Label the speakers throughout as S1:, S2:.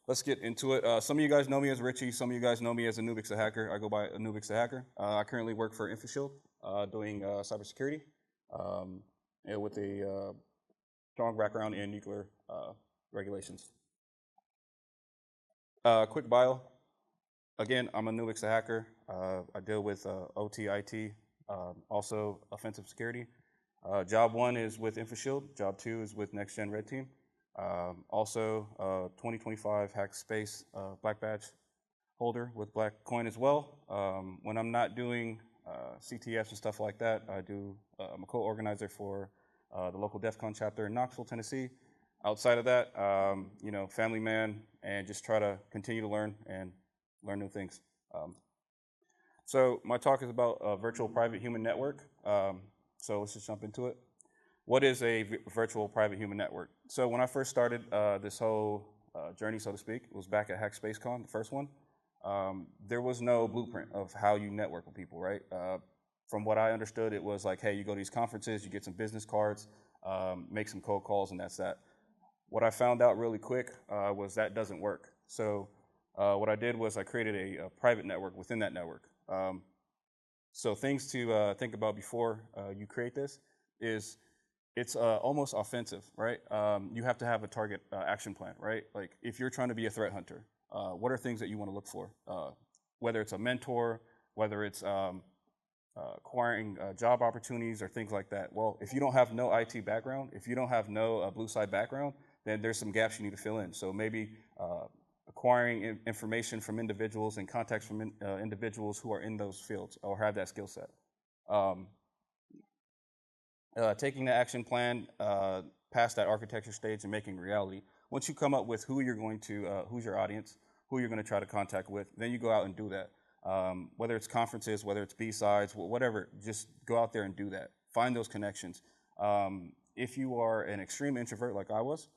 S1: let's get into it. Some of you guys know me as Richie. Some of you guys know me as Anubix the Hacker. I go by Anubix the Hacker. I currently work for InfoShield, doing cybersecurity, with a strong background in nuclear regulations. Quick bio. Again, I'm Anubix the Hacker. I deal with OT, IT, also offensive security. Job 1 is with InfoShield. Job 2 is with Next Gen Red Team. Also, 2025 Hack Space Black Badge holder with Black Coin as well. When I'm not doing CTFs and stuff like that, I'm a co-organizer for the local DEF CON chapter in Knoxville, Tennessee. Outside of that, family man, and just try to continue to learn and learn new things. So my talk is about a virtual private human network. So let's just jump into it. What is a virtual private human network? So when I first started this whole journey, so to speak, it was back at Hack Space Con, the first one. There was no blueprint of how you network with people, right? From what I understood, it was like, hey, you go to these conferences, you get some business cards, make some cold calls, and that's that. What I found out really quick was that doesn't work. So what I did was I created a private network within that network. So things to think about before you create this is it's almost offensive, right? You have to have a target action plan, right? Like if you're trying to be a threat hunter, what are things that you want to look for? Whether it's a mentor, whether it's acquiring job opportunities or things like that. Well, if you don't have no IT background, if you don't have no blue side background, then there's some gaps you need to fill in. So maybe acquiring information from individuals and contacts from individuals who are in those fields or have that skill set. Taking the action plan past that architecture stage and making reality. Once you come up with who you're going to, who's your audience, who you're going to try to contact with, then you go out and do that. Whether it's conferences, whether it's B-sides, whatever, just go out there and do that. Find those connections. If you are an extreme introvert like I was,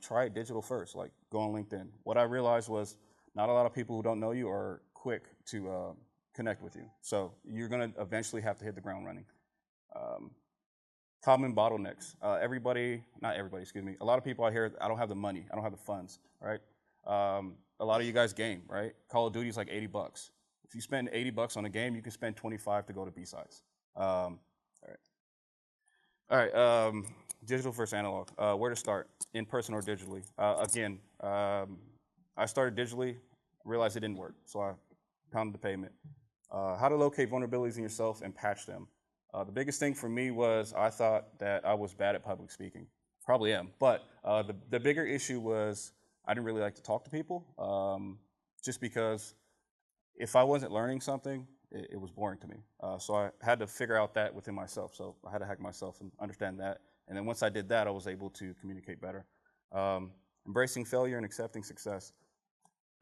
S1: try it digital first, like go on LinkedIn. What I realized was not a lot of people who don't know you are quick to connect with you. So you're going to eventually have to hit the ground running. Common bottlenecks. Not everybody, excuse me. A lot of people out here, I don't have the money, I don't have the funds, right? A lot of you guys game, right? Call of Duty is like $80. If you spend $80 on a game, you can spend 25 to go to B-sides. All right. Digital versus analog. Where to start? In person or digitally? Again, I started digitally, realized it didn't work, so I pounded the pavement. How to locate vulnerabilities in yourself and patch them. The biggest thing for me was I thought that I was bad at public speaking. Probably am, but the bigger issue was I didn't really like to talk to people, just because if I wasn't learning something, it was boring to me. So I had to figure out that within myself. So I had to hack myself and understand that. And then once I did that, I was able to communicate better. Embracing failure and accepting success.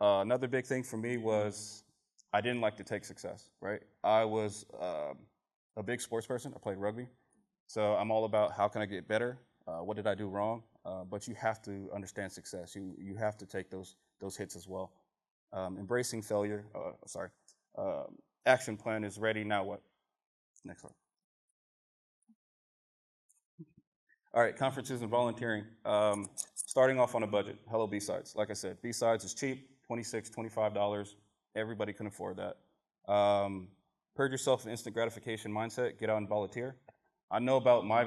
S1: Another big thing for me was I didn't like to take success, right? I was a big sports person. I played rugby. So I'm all about how can I get better? What did I do wrong? But you have to understand success. You have to take those hits as well. Embracing failure. Action plan is ready. Now what? Next one. All right, conferences and volunteering. Starting off on a budget. Hello, B-sides. Like I said, B-sides is cheap, $26, $25. Everybody can afford that. Purge yourself of instant gratification mindset. Get out and volunteer. I know about my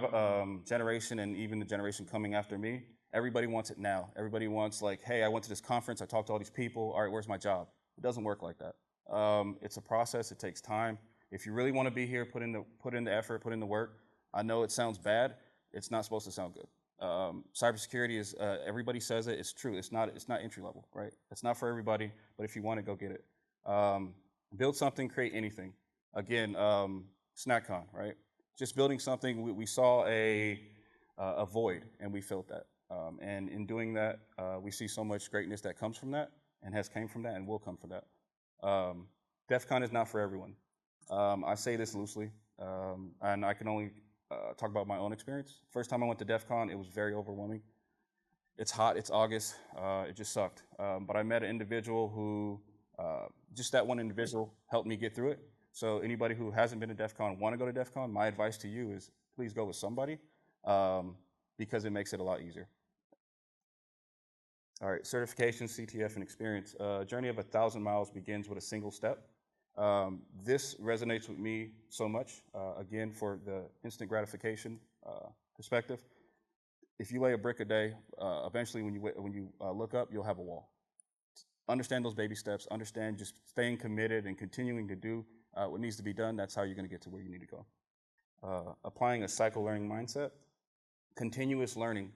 S1: generation and even the generation coming after me. Everybody wants it now. Everybody wants like, hey, I went to this conference. I talked to all these people. All right, where's my job? It doesn't work like that. It's a process. It takes time. If you really want to be here, put in the effort, put in the work. I know it sounds bad. It's not supposed to sound good. Cybersecurity is, everybody says it, it's true. It's not entry level, right? It's not for everybody, but if you want it, go get it. Build something, create anything. Again, SnackCon, right? Just building something, we saw a void and we filled that. And in doing that, we see so much greatness that comes from that and has came from that and will come from that. DEF CON is not for everyone. I say this loosely, and I can only talk about my own experience. First time I went to DEF CON, it was very overwhelming. It's hot, it's August, it just sucked. But I met an individual who, just that one individual helped me get through it. So anybody who hasn't been to DEF CON, want to go to DEF CON, my advice to you is please go with somebody, because it makes it a lot easier. All right, certification, CTF, and experience. A journey of 1,000 miles begins with a single step. This resonates with me so much, again, for the instant gratification perspective. If you lay a brick a day, eventually when you look up, you'll have a wall. Understand those baby steps, understand just staying committed and continuing to do what needs to be done. That's how you're going to get to where you need to go. Applying a cycle learning mindset, continuous learning.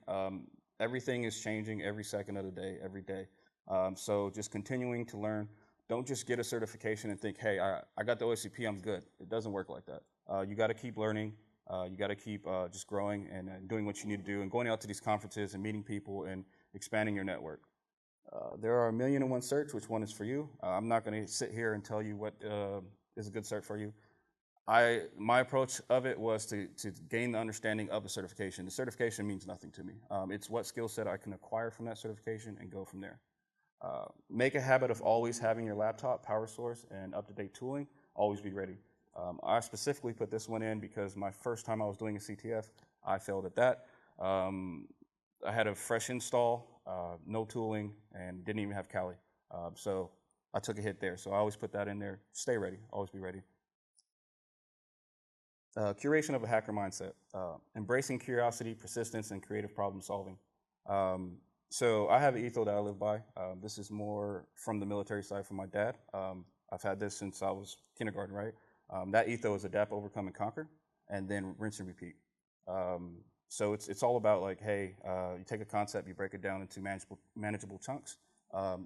S1: Everything is changing every second of the day, every day. So just continuing to learn. Don't just get a certification and think, hey, I got the OSCP, I'm good. It doesn't work like that. You got to keep learning. You got to keep just growing and doing what you need to do and going out to these conferences and meeting people and expanding your network. There are 1,000,001 certs. Which one is for you? I'm not going to sit here and tell you what is a good cert for you. My approach of it was to gain the understanding of the certification. The certification means nothing to me. It's what skill set I can acquire from that certification and go from there. Make a habit of always having your laptop, power source, and up-to-date tooling. Always be ready. I specifically put this one in because my first time I was doing a CTF, I failed at that. I had a fresh install, no tooling, and didn't even have Kali. So I took a hit there. So I always put that in there. Stay ready. Always be ready. Curation of a hacker mindset. Embracing curiosity, persistence, and creative problem solving. So I have an ethos that I live by. This is more from the military side from my dad. I've had this since I was kindergarten, right? That ethos is adapt, overcome, and conquer, and then rinse and repeat. So it's all about like, hey, you take a concept, you break it down into manageable chunks,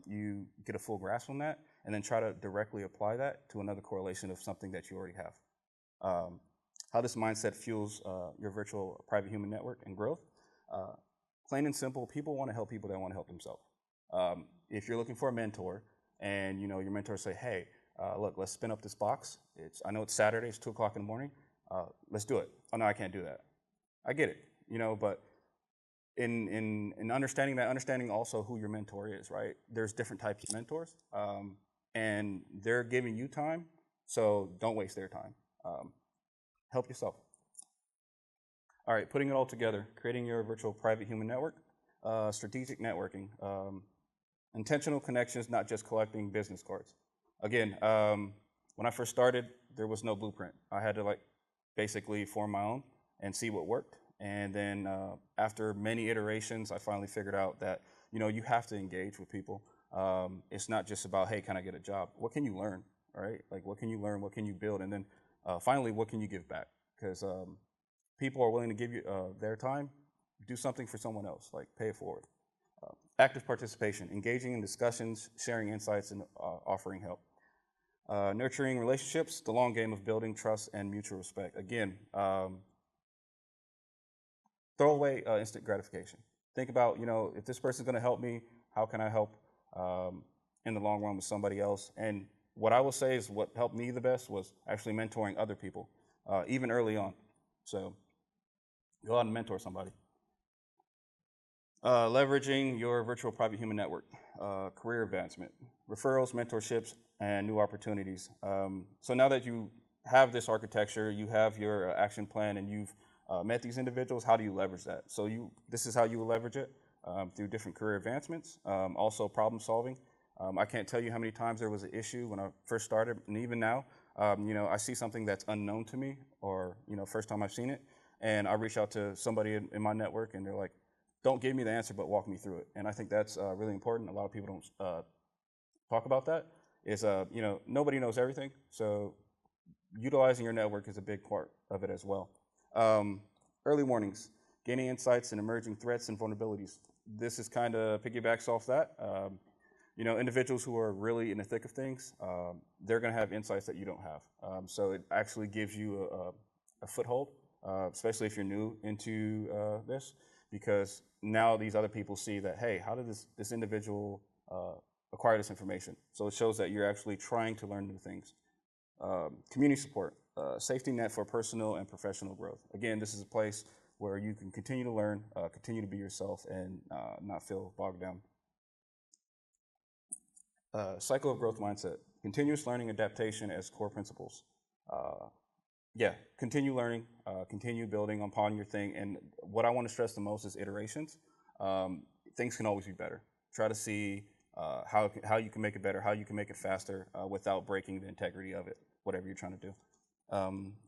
S1: you get a full grasp on that, and then try to directly apply that to another correlation of something that you already have. How this mindset fuels your virtual private human network and growth. Plain and simple, people want to help people that want to help themselves. If you're looking for a mentor and your mentor say, hey, look, let's spin up this box. I know it's Saturday, it's 2 o'clock in the morning. Let's do it. Oh no, I can't do that. I get it, but in understanding that, understanding also who your mentor is, right? There's different types of mentors, and they're giving you time, so don't waste their time. Help yourself. All right, putting it all together, creating your virtual private human network, strategic networking, intentional connections, not just collecting business cards. Again, when I first started, there was no blueprint. I had to basically form my own and see what worked. And then after many iterations, I finally figured out that you have to engage with people. It's not just about, hey, can I get a job? What can you learn, right? Like, what can you learn? What can you build? And then finally, what can you give back? Because people are willing to give you their time. Do something for someone else, like pay it forward. Active participation, engaging in discussions, sharing insights, and offering help. Nurturing relationships, the long game of building trust and mutual respect. Again, throw away instant gratification. Think about, if this person's going to help me, how can I help in the long run with somebody else? And what I will say is what helped me the best was actually mentoring other people, even early on. So go out and mentor somebody. Leveraging your virtual private human network, career advancement, referrals, mentorships, and new opportunities. So now that you have this architecture, you have your action plan, and you've met these individuals, how do you leverage that? So this is how you will leverage it, through different career advancements, also problem solving. I can't tell you how many times there was an issue when I first started, and even now, I see something that's unknown to me, or first time I've seen it, and I reach out to somebody in my network, and they're like, don't give me the answer, but walk me through it. And I think that's really important. A lot of people don't talk about that. Is nobody knows everything, so utilizing your network is a big part of it as well. Early warnings, gaining insights and emerging threats and vulnerabilities. This is kind of piggybacks off that. Individuals who are really in the thick of things, they're going to have insights that you don't have. So it actually gives you a foothold, especially if you're new into this, because now these other people see that, hey, how did this individual acquire this information? So it shows that you're actually trying to learn new things. Community support, safety net for personal and professional growth. Again, this is a place where you can continue to learn, continue to be yourself, and not feel bogged down. Cycle of growth mindset, continuous learning, adaptation as core principles. Continue learning, continue building upon your thing. And what I want to stress the most is iterations. Things can always be better. try to see how you can make it better, how you can make it faster without breaking the integrity of it, whatever you're trying to do.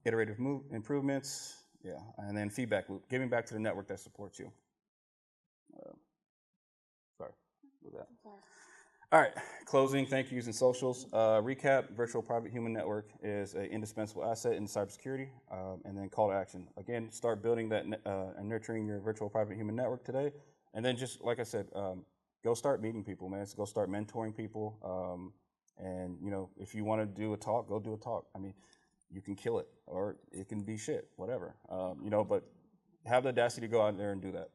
S1: Iterative improvements, yeah, and then feedback loop, giving back to the network that supports you. Sorry, with that. All right, closing, thank yous, and socials. Recap, virtual private human network is an indispensable asset in cybersecurity. And then call to action. Again, start building that and nurturing your virtual private human network today. And then just, like I said, go start meeting people, man. Go start mentoring people. And, you know, if you want to do a talk, go do a talk. I mean, you can kill it, or it can be shit, whatever. You know, but have the audacity to go out there and do that.